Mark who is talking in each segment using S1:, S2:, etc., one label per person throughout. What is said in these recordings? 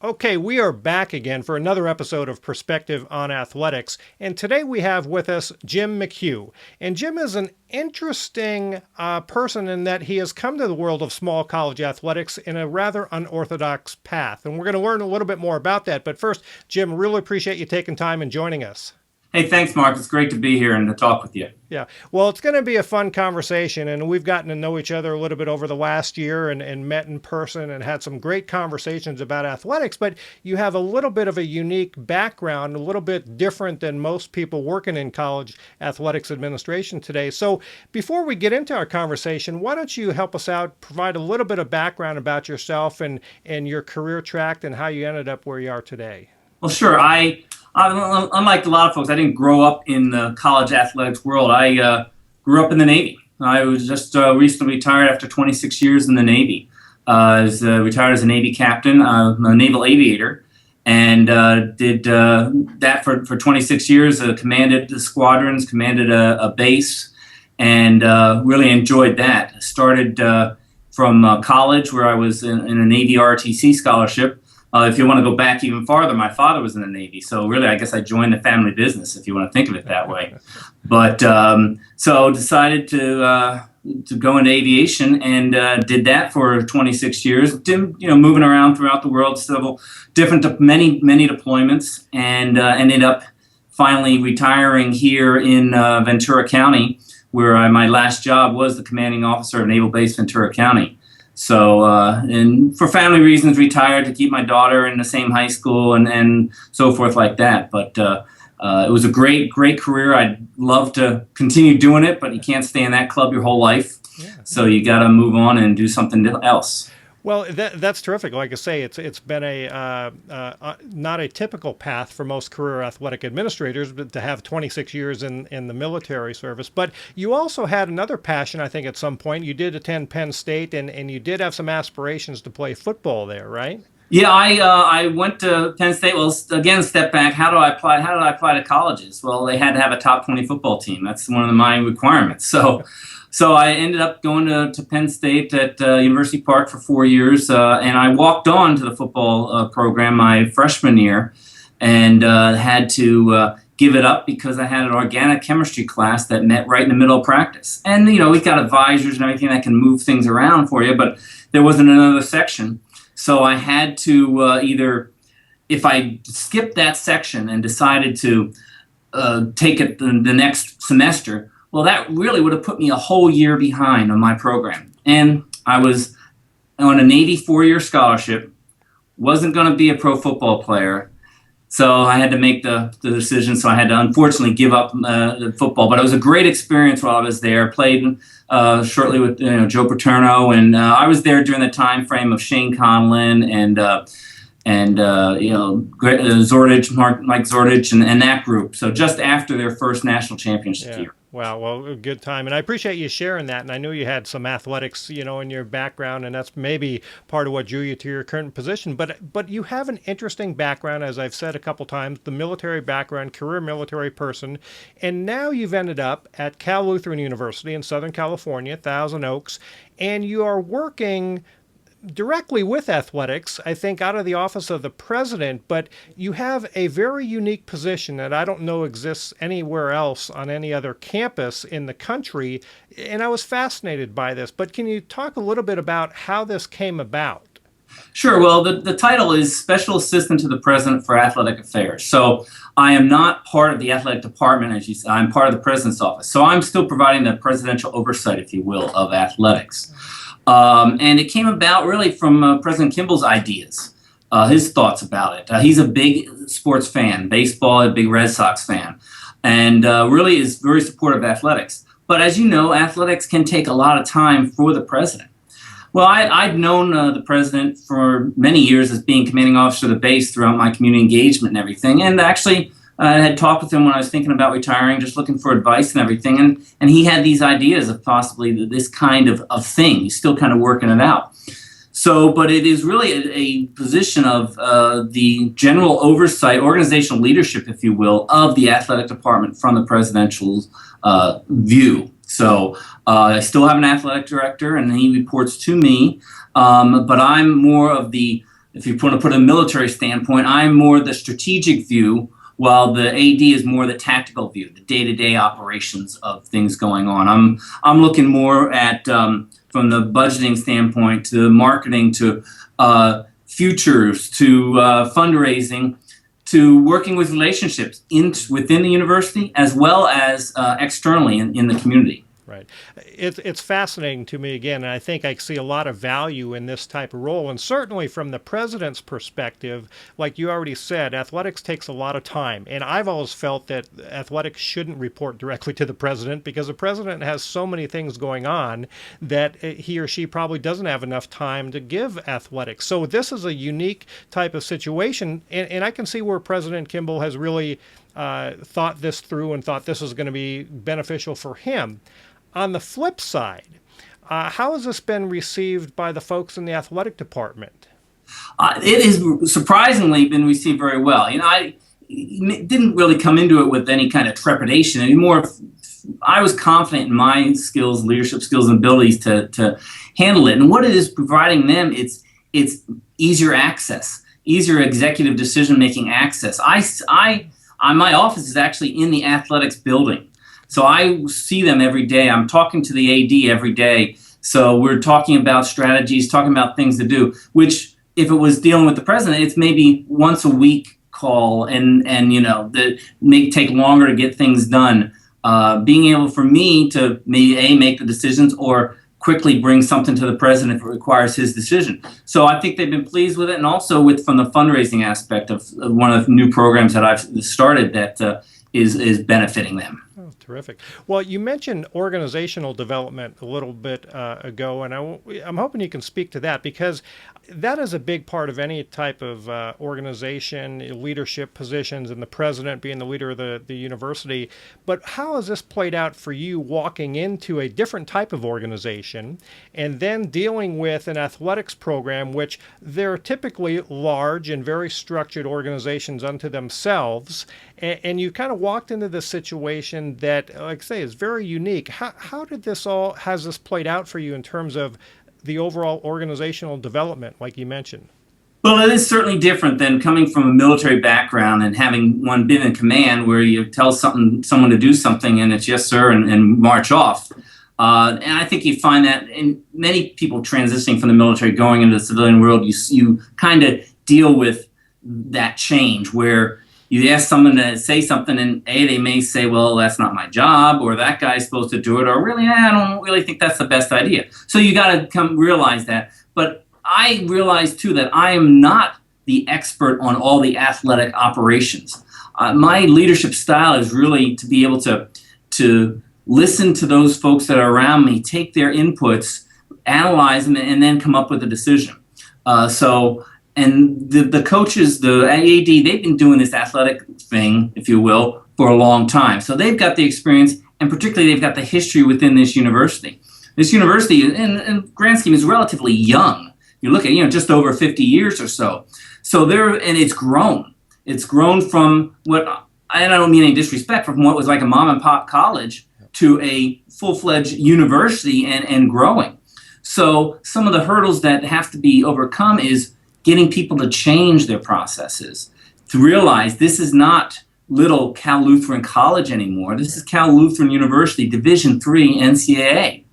S1: Okay, we are back again for another episode of Perspective on Athletics. And today we have with us Jim McHugh. And Jim is an interesting person in that he has come to the world of small college athletics in a rather unorthodox path. And we're going to learn a little bit more about that. But first, Jim, really appreciate you taking time and joining us.
S2: Hey, thanks, Mark. It's great to be here and to talk with you.
S1: Yeah, well, it's going to be a fun conversation, and we've gotten to know each other a little bit over the last year and met in person and had some great conversations about athletics. But you have a little bit of a unique background, a little bit different than most people working in college athletics administration today. So before we get into our conversation, why don't you help us out, provide a little bit of background about yourself and your career track and how you ended up where you are today?
S2: Well, sure. Unlike a lot of folks, I didn't grow up in the college athletics world. I grew up in the Navy. I was just recently retired after 26 years in the Navy. I was retired as a Navy captain. I'm a naval aviator, and did that for 26 years. Commanded the squadrons, commanded a base, and really enjoyed that. Started from college, where I was in a Navy ROTC scholarship. If you want to go back even farther, my father was in the Navy, so really, I guess I joined the family business, if you want to think of it that way. But so decided to go into aviation and did that for 26 years. Moving around throughout the world, several different, many deployments, and ended up finally retiring here in Ventura County, where my last job was the commanding officer of Naval Base Ventura County. So, and for family reasons, retired to keep my daughter in the same high school and so forth like that. But it was a great career. I'd love to continue doing it, but you can't stay in that club your whole life. Yeah. So you got to move on and do something else.
S1: Well, that's terrific. Like I say, it's been not a typical path for most career athletic administrators, but to have 26 years in the military service. But you also had another passion, I think, at some point. You did attend Penn State, and you did have some aspirations to play football there, right?
S2: Yeah, I went to Penn State. Well, again, step back. How did I apply to colleges? Well, they had to have a top 20 football team. That's one of my requirements. So I ended up going to Penn State at University Park for 4 years, and I walked on to the football program my freshman year, and had to give it up because I had an organic chemistry class that met right in the middle of practice. And we've got advisors and everything that can move things around for you, but there wasn't another section. So I had to either, if I skipped that section and decided to take it the next semester, well, that really would have put me a whole year behind on my program. And I was on a Navy 4-year scholarship, wasn't going to be a pro football player. So I had to make the decision. So I had to unfortunately give up the football. But it was a great experience while I was there. Played shortly with Joe Paterno. And I was there during the time frame of Shane Conlon and Zordich, Mike Zordich, and that group. So just after their first national championship year.
S1: Wow, well, a good time. And I appreciate you sharing that. And I knew you had some athletics, in your background, and that's maybe part of what drew you to your current position. But you have an interesting background, as I've said a couple times, the military background, career military person. And now you've ended up at Cal Lutheran University in Southern California, Thousand Oaks, and you are working directly with athletics, I think, out of the office of the president, but you have a very unique position that I don't know exists anywhere else on any other campus in the country, and I was fascinated by this. But can you talk a little bit about how this came about?
S2: Sure. Well, the title is Special Assistant to the President for Athletic Affairs. So I am not part of the athletic department, as you said. I'm part of the president's office. So I'm still providing the presidential oversight, if you will, of athletics. And it came about really from President Kimball's ideas, his thoughts about it. He's a big sports fan, baseball, a big Red Sox fan, and really is very supportive of athletics. But as you know, athletics can take a lot of time for the president. Well, I'd known the president for many years as being commanding officer of the base throughout my community engagement and everything, and actually I had talked with him when I was thinking about retiring, just looking for advice and everything. And he had these ideas of possibly this kind of thing. He's still kind of working it out. So, but it is really a position of the general oversight, organizational leadership, if you will, of the athletic department from the presidential view. So I still have an athletic director, and he reports to me. But I'm more of the if you want to put a military standpoint, I'm more the strategic view, while the AD is more the tactical view, the day-to-day operations of things going on. I'm looking more at from the budgeting standpoint to marketing to futures to fundraising to working with relationships within the university as well as externally in the community.
S1: Right. It's fascinating to me again, and I think I see a lot of value in this type of role. And certainly from the president's perspective, like you already said, athletics takes a lot of time. And I've always felt that athletics shouldn't report directly to the president because the president has so many things going on that he or she probably doesn't have enough time to give athletics. So this is a unique type of situation. And I can see where President Kimball has really thought this through and thought this is going to be beneficial for him. On the flip side, how has this been received by the folks in the athletic department?
S2: It has surprisingly been received very well. You know, I didn't really come into it with any kind of trepidation anymore. I was confident in my skills, leadership skills, and abilities to handle it. And what it is providing them, it's easier access, easier executive decision-making access. My office is actually in the athletics building. So I see them every day. I'm talking to the AD every day. So we're talking about strategies, talking about things to do, which if it was dealing with the president, it's maybe once a week call and you know, that may take longer to get things done. Being able for me to maybe make the decisions or quickly bring something to the president if it requires his decision. So I think they've been pleased with it, and also from the fundraising aspect of one of the new programs that I've started that is benefiting them.
S1: Oh, terrific. Well, you mentioned organizational development a little bit ago, and I'm hoping you can speak to that because that is a big part of any type of organization, leadership positions, and the president being the leader of the university. But how has this played out for you walking into a different type of organization and then dealing with an athletics program, which they're typically large and very structured organizations unto themselves, and you kind of walked into this situation that, like I say, is very unique. How has this played out for you in terms of the overall organizational development, like you mentioned?
S2: Well, it is certainly different than coming from a military background and having been in command where you tell someone to do something and it's yes, sir, and march off. And I think you find that in many people transitioning from the military going into the civilian world, you kind of deal with that change where you ask someone to say something and they may say, well, that's not my job, or that guy's supposed to do it, or really, I don't really think that's the best idea. So you got to realize that. But I realize too that I am not the expert on all the athletic operations. My leadership style is really to be able to listen to those folks that are around me, take their inputs, analyze them, and then come up with a decision. And the coaches, the AD, they've been doing this athletic thing, if you will, for a long time. So they've got the experience, and particularly they've got the history within this university. This university, in grand scheme, is relatively young. You look at, just over 50 years or so. And it's grown. It's grown from and I don't mean any disrespect, from what was like a mom and pop college to a full-fledged university and growing. So some of the hurdles that have to be overcome is getting people to change their processes, to realize this is not little Cal Lutheran College anymore. This is Cal Lutheran University, Division III NCAA.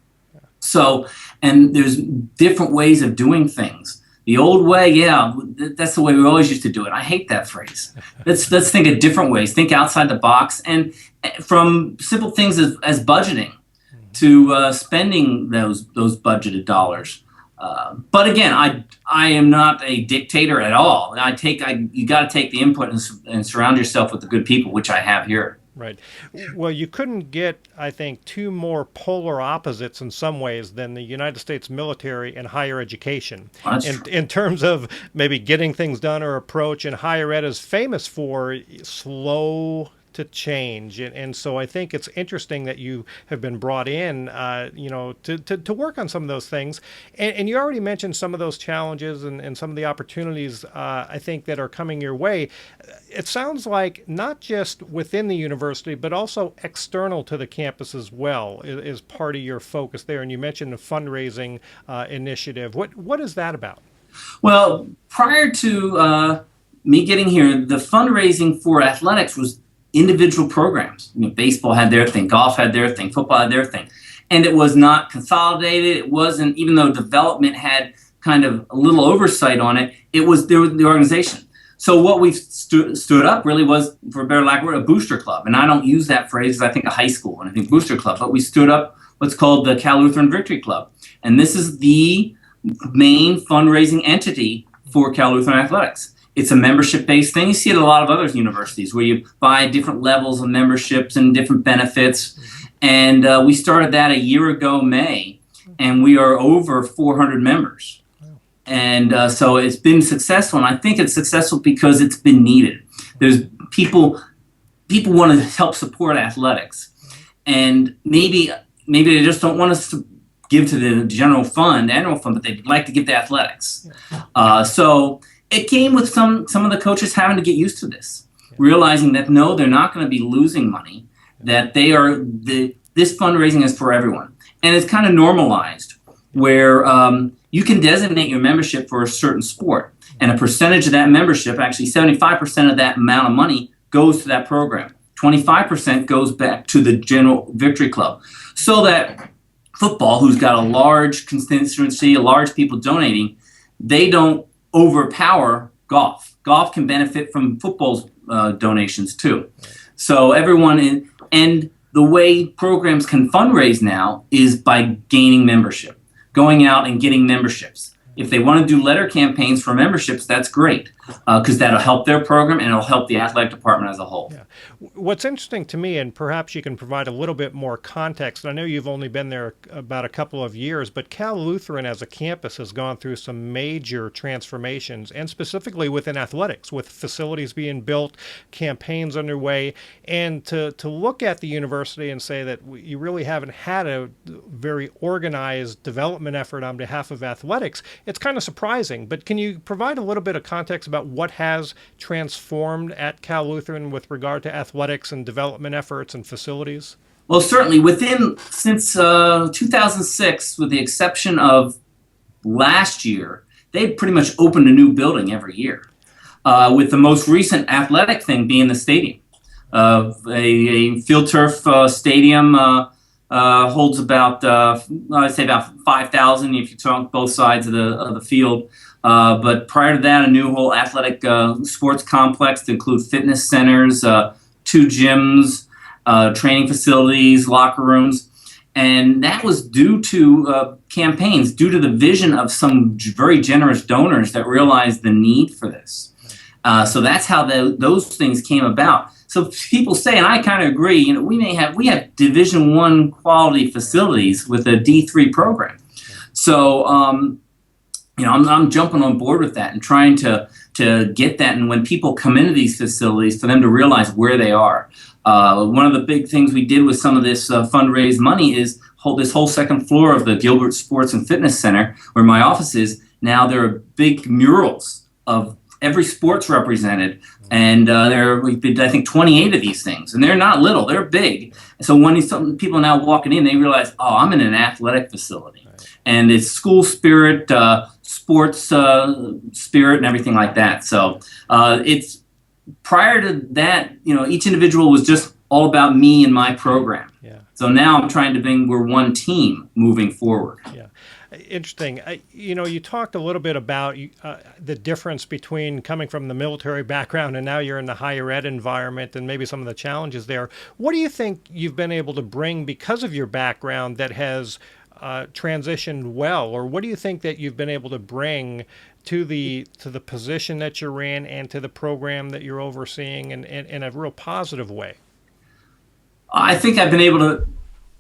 S2: So, and there's different ways of doing things. The old way, that's the way we always used to do it. I hate that phrase. Let's think of different ways. Think outside the box, and from simple things as budgeting to spending those budgeted dollars. But again, I am not a dictator at all. You got to take the input and surround yourself with the good people, which I have here.
S1: Right. Well, you couldn't get, I think, two more polar opposites in some ways than the United States military and higher education. In terms of maybe getting things done or approach, and higher ed is famous for slow to change. And so I think it's interesting that you have been brought in, to work on some of those things. And you already mentioned some of those challenges and some of the opportunities, I think, that are coming your way. It sounds like not just within the university, but also external to the campus as well is part of your focus there. And you mentioned the fundraising initiative. What is that about?
S2: Well, prior to me getting here, the fundraising for athletics was individual programs. Baseball had their thing, golf had their thing, football had their thing. And it was not consolidated. It wasn't, even though development had kind of a little oversight on it, it was the organization. So what we've stood up really was, for a better lack of word, a booster club. And I don't use that phrase, I think, a high school, and I think booster club. But we stood up what's called the Cal Lutheran Victory Club. And this is the main fundraising entity for Cal Lutheran Athletics. It's a membership-based thing. You see it at a lot of other universities where you buy different levels of memberships and different benefits. And we started that a year ago, May, and we are over 400 members. And so it's been successful, and I think it's successful because it's been needed. There's people want to help support athletics, and maybe they just don't want us to give to the annual fund, but they'd like to give to athletics. So it came with some of the coaches having to get used to this, realizing that no, they're not going to be losing money, that this fundraising is for everyone. And it's kind of normalized where you can designate your membership for a certain sport, and a percentage of that membership, actually 75% of that amount of money, goes to that program. 25% goes back to the general Victory Club. So that football, who's got a large constituency, a large people donating, they don't overpower golf. Golf can benefit from football's donations too. So everyone and the way programs can fundraise now is by gaining membership, going out and getting memberships. If they want to do letter campaigns for memberships, that's great, because that'll help their program and it'll help the athletic department as a whole.
S1: Yeah. What's interesting to me, and perhaps you can provide a little bit more context, I know you've only been there about a couple of years, but Cal Lutheran as a campus has gone through some major transformations, and specifically within athletics, with facilities being built, campaigns underway, and to look at the university and say that you really haven't had a very organized development effort on behalf of athletics, it's kind of surprising. But can you provide a little bit of context about what has transformed at Cal Lutheran with regard to athletics and development efforts and facilities?
S2: Well, certainly since 2006, with the exception of last year, they've pretty much opened a new building every year, with the most recent athletic thing being the stadium. A field turf stadium holds about, I'd say about 5,000 if you talk both sides of the field. But prior to that, a new whole athletic sports complex to include fitness centers, 2 gyms, training facilities, locker rooms. And that was due to campaigns, due to the vision of some very generous donors that realized the need for this. So that's how those things came about. So people say, and I kind of agree, we have Division I quality facilities with a D3 program. So I'm jumping on board with that and trying to get that. And when people come into these facilities, for them to realize where they are. One of the big things we did with some of this fundraised money is this whole second floor of the Gilbert Sports and Fitness Center, where my office is. Now there are big murals of every sport's represented, and we did, I think, 28 of these things, and they're not little, they're big. So when people are now walking in, they realize, oh, I'm in an athletic facility, and it's school spirit, sports spirit, and everything like that. So it's prior to that, each individual was just all about me and my program. Yeah. So now I'm trying to bring, we're one team moving forward.
S1: Yeah. Interesting. You talked a little bit about the difference between coming from the military background and now you're in the higher ed environment and maybe some of the challenges there. What do you think you've been able to bring because of your background that has transitioned well, or what do you think that you've been able to bring to the position that you're in and to the program that you're overseeing in a real positive way?
S2: I think I've been able to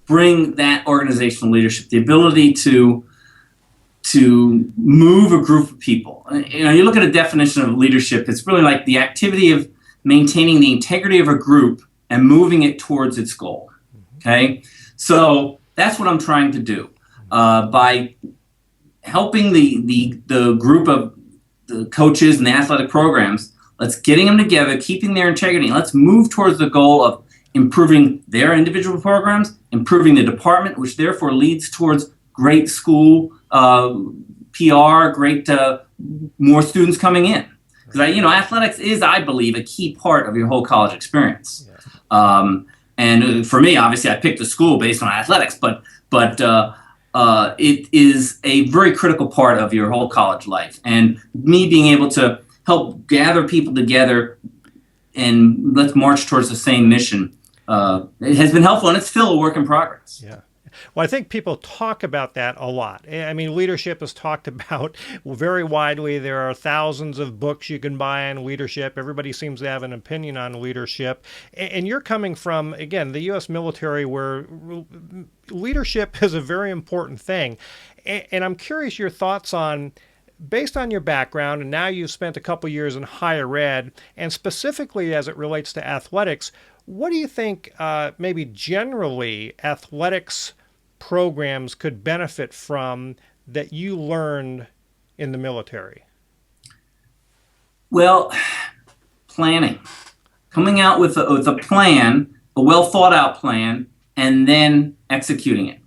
S2: bring that organizational leadership, the ability to move a group of people. You look at a definition of leadership, it's really like the activity of maintaining the integrity of a group and moving it towards its goal. Okay? So that's what I'm trying to do by helping the group of the coaches and the athletic programs. Let's getting them together, keeping their integrity, and let's move towards the goal of improving their individual programs, improving the department, which therefore leads towards great school PR, great more students coming in. Because athletics is, I believe, a key part of your whole college experience.
S1: Yeah.
S2: And for me, obviously, I picked the school based on athletics, but it is a very critical part of your whole college life. And me being able to help gather people together and let's march towards the same mission, it has been helpful, and it's still a work in progress.
S1: Yeah. Well, I think people talk about that a lot. I mean, leadership is talked about very widely. There are thousands of books you can buy on leadership. Everybody seems to have an opinion on leadership. And you're coming from, again, the U.S. military, where leadership is a very important thing. And I'm curious your thoughts on, based on your background, and now you've spent a couple years in higher ed, and specifically as it relates to athletics, what do you think maybe generally athletics programs could benefit from that you learned in the military?
S2: Well, planning. Coming out with a plan, a well thought out plan, and then executing it.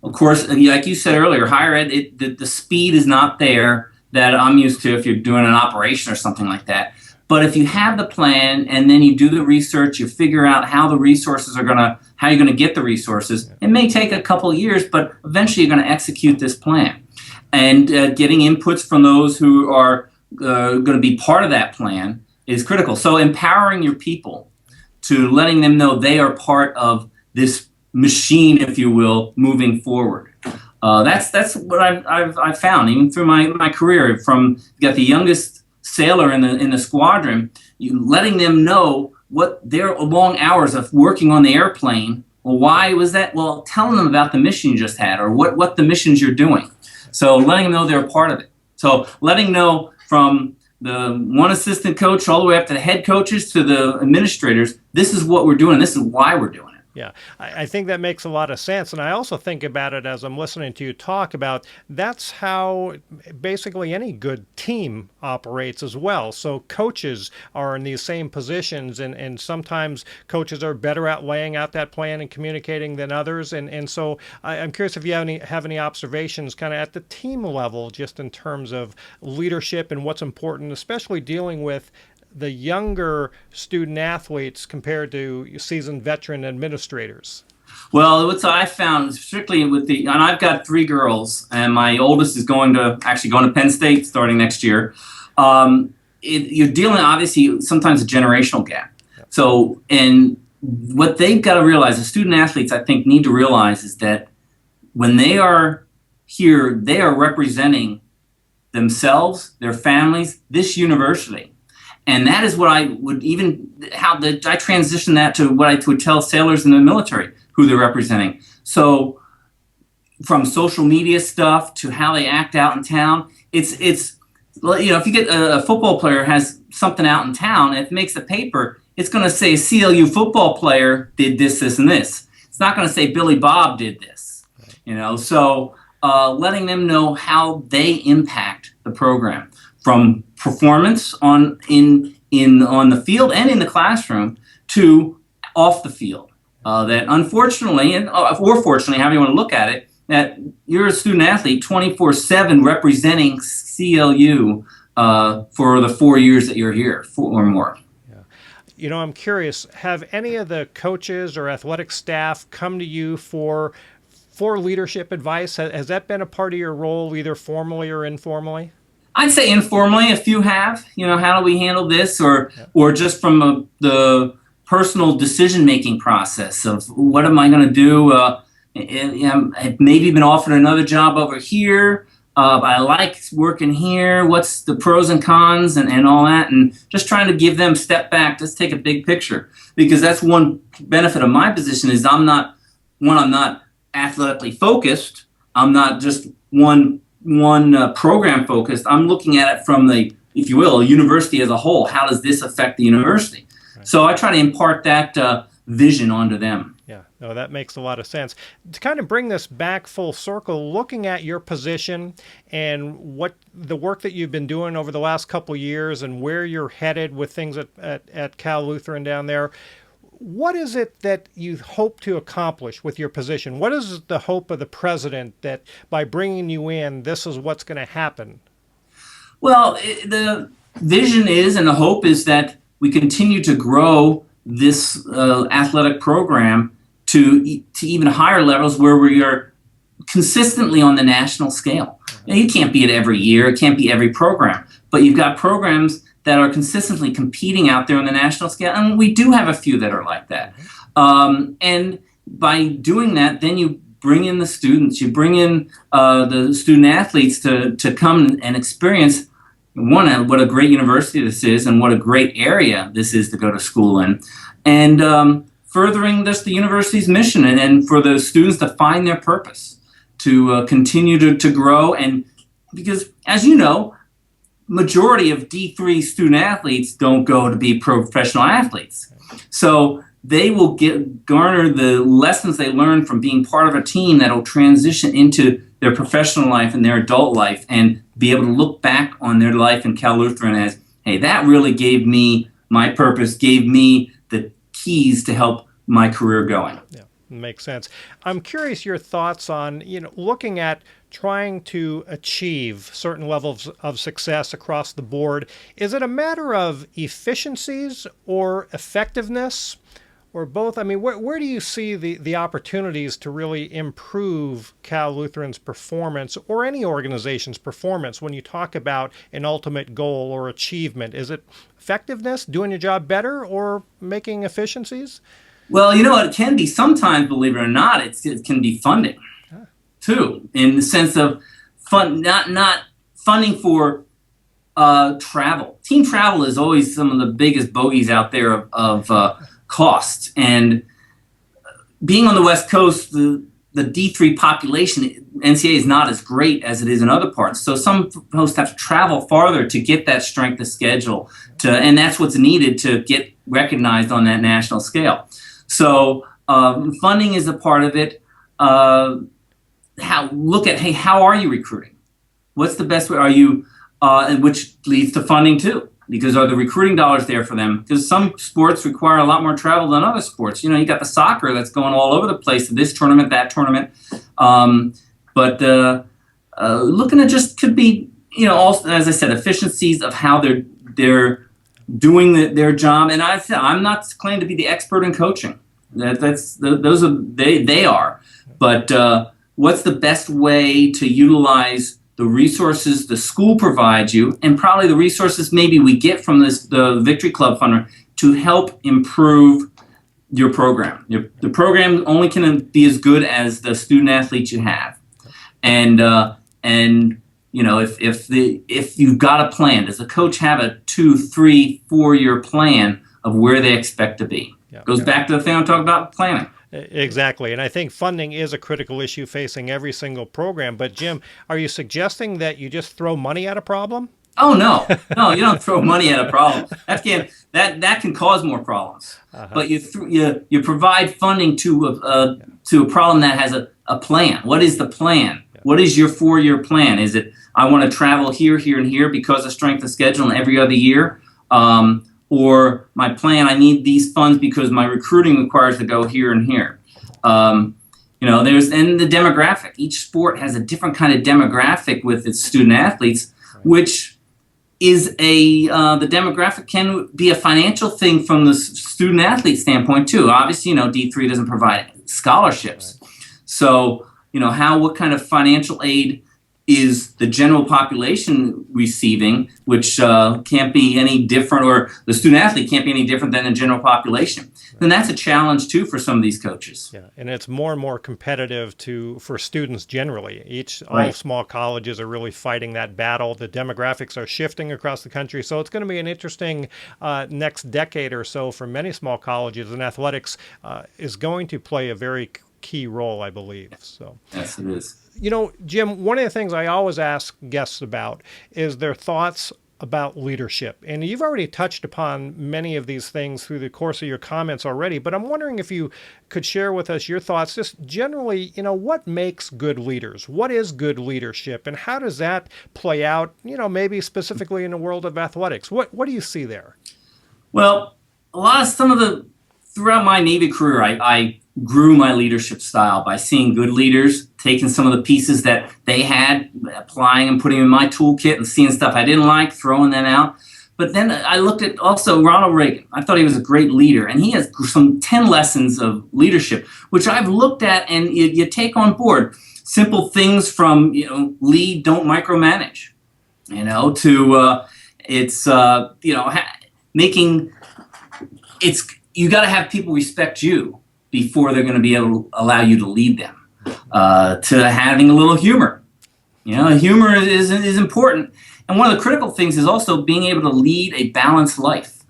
S2: Of course, like you said earlier, higher ed, the speed is not there that I'm used to if you're doing an operation or something like that. But if you have the plan and then you do the research, you figure out how the resources how you're going to get the resources. It may take a couple of years, but eventually you're going to execute this plan. And getting inputs from those who are going to be part of that plan is critical. So empowering your people to letting them know they are part of this machine, if you will, moving forward. That's what I've found, even through my career. From you got the youngest sailor in the squadron, letting them know what their long hours of working on the airplane. Well, why was that? Well, telling them about the mission you just had, or what the missions you're doing. So letting them know they're a part of it. So letting know from the one assistant coach all the way up to the head coaches to the administrators, this is what we're doing. This is why we're doing it.
S1: Yeah, I think that makes a lot of sense. And I also think about it as I'm listening to you talk about, that's how basically any good team operates as well. So coaches are in these same positions, and sometimes coaches are better at laying out that plan and communicating than others. And so I'm curious if you have any observations kind of at the team level, just in terms of leadership and what's important, especially dealing with the younger student athletes compared to seasoned veteran administrators?
S2: Well, what I found strictly and I've got 3 girls, and my oldest is going to Penn State starting next year. You're dealing, obviously, sometimes a generational gap. So, and what they've got to realize, the student athletes, I think, need to realize is that when they are here, they are representing themselves, their families, this university. And that is what I would I transition that to what I would tell sailors in the military, who they're representing. So from social media stuff to how they act out in town, it's if you get a football player has something out in town, and if it makes the paper, it's going to say CLU football player did this, this, and this. It's not going to say Billy Bob did this. So letting them know how they impact the program, from performance on the field and in the classroom to off the field. That unfortunately, or fortunately, however you want to look at it, that you're a student athlete 24/7 representing CLU for the 4 years that you're here, 4 or more.
S1: I'm curious, have any of the coaches or athletic staff come to you for leadership advice? Has that been a part of your role, either formally or informally?
S2: I'd say informally, a few have. How do we handle this, or just from the personal decision-making process of what am I going to do? I've maybe been offered another job over here. But I like working here. What's the pros and cons and all that? And just trying to give them step back. Let's take a big picture, because that's one benefit of my position is I'm not athletically focused. I'm not just one program focused. I'm looking at it from the, if you will, a university as a whole. How does this affect the university? Right. So I try to impart that vision onto them.
S1: Yeah, no, that makes a lot of sense. To kind of bring this back full circle, looking at your position and what the work that you've been doing over the last couple of years and where you're headed with things at Cal Lutheran down there, what is it that you hope to accomplish with your position? What is the hope of the president that by bringing you in, this is what's going to happen?
S2: Well, the vision is and the hope is that we continue to grow this athletic program to even higher levels where we are consistently on the national scale. Now, you can't be it every year, it can't be every program, but you've got programs that are consistently competing out there on the national scale, and we do have a few that are like that. And by doing that, then you bring in the students, you bring in the student athletes to come and experience, one, what a great university this is and what a great area this is to go to school in, and furthering just the university's mission and for the students to find their purpose, to continue to grow. And because, as you know, majority of D3 student athletes don't go to be professional athletes. So they will garner the lessons they learn from being part of a team that will transition into their professional life and their adult life and be able to look back on their life in Cal Lutheran as, hey, that really gave me my purpose, gave me the keys to help my career going.
S1: Yeah, makes sense. I'm curious your thoughts on, looking at trying to achieve certain levels of success across the board. Is it a matter of efficiencies or effectiveness or both? I mean, where do you see the opportunities to really improve Cal Lutheran's performance or any organization's performance when you talk about an ultimate goal or achievement? Is it effectiveness, doing your job better, or making efficiencies?
S2: Well, it can be sometimes, believe it or not, it can be funding too, in the sense of not funding for travel. Team travel is always some of the biggest bogeys out there of cost. And being on the West Coast, the D3 population, NCAA is not as great as it is in other parts. So some hosts have to travel farther to get that strength of schedule, and that's what's needed to get recognized on that national scale. So funding is a part of it. How are you recruiting? What's the best way? Are you, and which leads to funding too, because are the recruiting dollars there for them? Because some sports require a lot more travel than other sports. You got the soccer that's going all over the place to this tournament, that tournament. But looking at just could be, also, as I said, efficiencies of how they're doing their job. And I'm not claiming to be the expert in coaching. They are. But what's the best way to utilize the resources the school provides you, and probably the resources maybe we get from the Victory Club funder to help improve your program. The program only can be as good as the student athletes you have, and if you've got a plan, does the coach have a 2, 3, 4-year plan of where they expect to be? Goes back to the thing I'm talking about, planning.
S1: Exactly. And I think funding is a critical issue facing every single program. But Jim, are you suggesting that you just throw money at a problem?
S2: Oh, no, you don't throw money at a problem. That can cause more problems. But you provide funding to a problem that has a plan. What is the plan? What is your 4-year plan? Is it, I want to travel here, here, and here because of strength of schedule and every other year? Or my plan, I need these funds because my recruiting requires to go here and here. There's the demographic. Each sport has a different kind of demographic with its student athletes, which is the demographic can be a financial thing from the student athlete standpoint too. Obviously, D3 doesn't provide scholarships. So, what kind of financial aid is the general population receiving, which can't be any different, or the student athlete can't be any different than the general population. Then that's a challenge too for some of these coaches.
S1: Yeah, and it's more and more competitive for students generally. All small colleges are really fighting that battle. The demographics are shifting across the country, so it's going to be an interesting next decade or so for many small colleges, and athletics is going to play a very key role, I believe. So
S2: yes, it is.
S1: Jim, one of the things I always ask guests about is their thoughts about leadership. And you've already touched upon many of these things through the course of your comments already, but I'm wondering if you could share with us your thoughts, just generally, what makes good leaders? What is good leadership? And how does that play out, maybe specifically in the world of athletics? What do you see there?
S2: Well, some of the throughout my Navy career, I grew my leadership style by seeing good leaders, taking some of the pieces that they had, applying and putting them in my toolkit, and seeing stuff I didn't like, throwing them out. But then I looked at also Ronald Reagan. I thought he was a great leader, and he has some 10 lessons of leadership, which I've looked at, and you take on board simple things from, lead, don't micromanage, to it's, making it's, you got to have people respect you before they're going to be able to allow you to lead them, to having a little humor. Humor is important. And one of the critical things is also being able to lead a balanced life.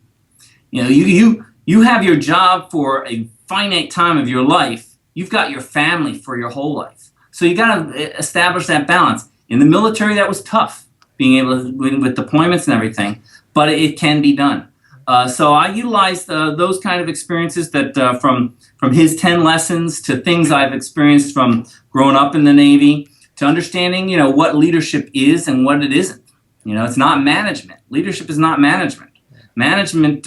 S2: You have your job for a finite time of your life. You've got your family for your whole life. So you got to establish that balance. In the military, that was tough, being able to, with deployments and everything, but it can be done. So I utilized those kind of experiences that from his 10 lessons to things I've experienced from growing up in the Navy to understanding, what leadership is and what it isn't. It's not management. Leadership is not management. Management,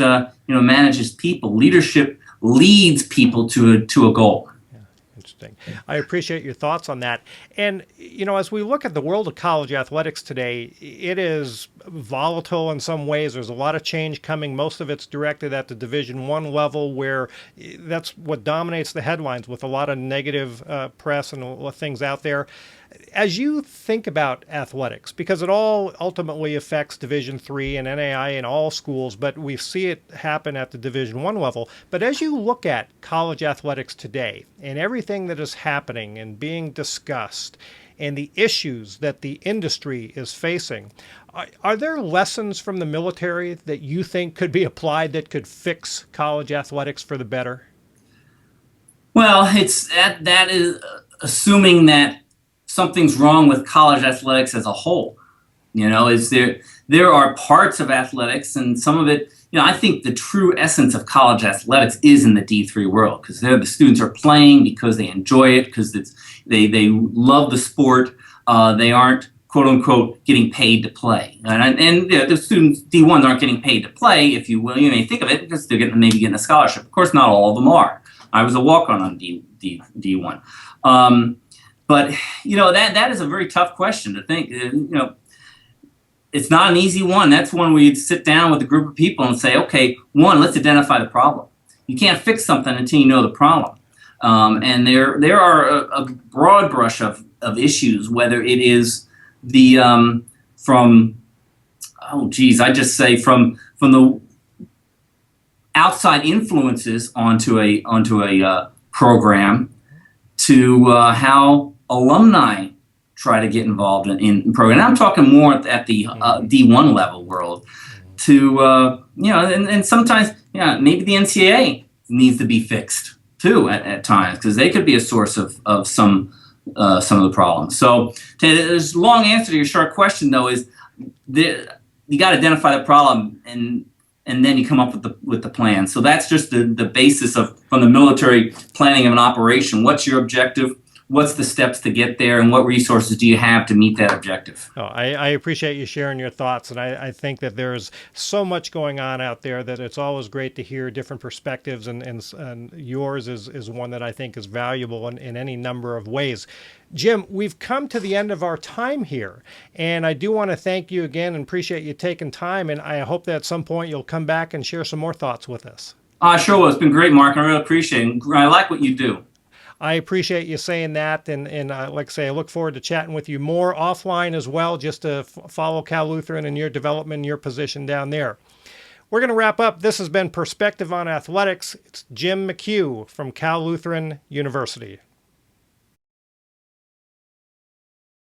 S2: manages people. Leadership leads people to a goal.
S1: Interesting. I appreciate your thoughts on that. And, as we look at the world of college athletics today, it is volatile in some ways. There's a lot of change coming. Most of it's directed at the Division I level, where that's what dominates the headlines, with a lot of negative press and things out there. As you think about athletics, because it all ultimately affects Division III and NAI in all schools, but we see it happen at the Division I level. But as you look at college athletics today and everything that is happening and being discussed and the issues that the industry is facing, are there lessons from the military that you think could be applied that could fix college athletics for the better?
S2: Well, that is assuming that something's wrong with college athletics as a whole. Is there are parts of athletics, and some of it, I think the true essence of college athletics is in the D3 world, because the students are playing because they enjoy it, because they love the sport. They aren't, quote unquote, getting paid to play. And the students, D1s, aren't getting paid to play, if you will. You may think of it because they're maybe getting a scholarship. Of course, not all of them are. I was a walk-on on D1. But, that is a very tough question to think. It's not an easy one. That's one where you'd sit down with a group of people and say, okay, one, let's identify the problem. You can't fix something until you know the problem. And there are a broad brush of issues, whether it is the from the outside influences onto a program, to how alumni try to get involved in program. And I'm talking more at the D1 level world. To and sometimes maybe the NCAA needs to be fixed too at times, because they could be a source of some of the problems. So there's a long answer to your short question, though, is you got to identify the problem and then you come up with the plan. So that's just the basis from the military planning of an operation. What's your objective? What's the steps to get there, and what resources do you have to meet that objective?
S1: Oh, I appreciate you sharing your thoughts, and I think that there's so much going on out there that it's always great to hear different perspectives, and yours is one that I think is valuable in any number of ways. Jim, we've come to the end of our time here, and I do want to thank you again and appreciate you taking time, and I hope that at some point you'll come back and share some more thoughts with us.
S2: Sure will. It's been great, Mark. I really appreciate it. I like what you do.
S1: I appreciate you saying that, and like I say, I look forward to chatting with you more offline as well, just to follow Cal Lutheran and your development and your position down there. We're going to wrap up. This has been Perspective on Athletics. It's Jim McHugh from Cal Lutheran University.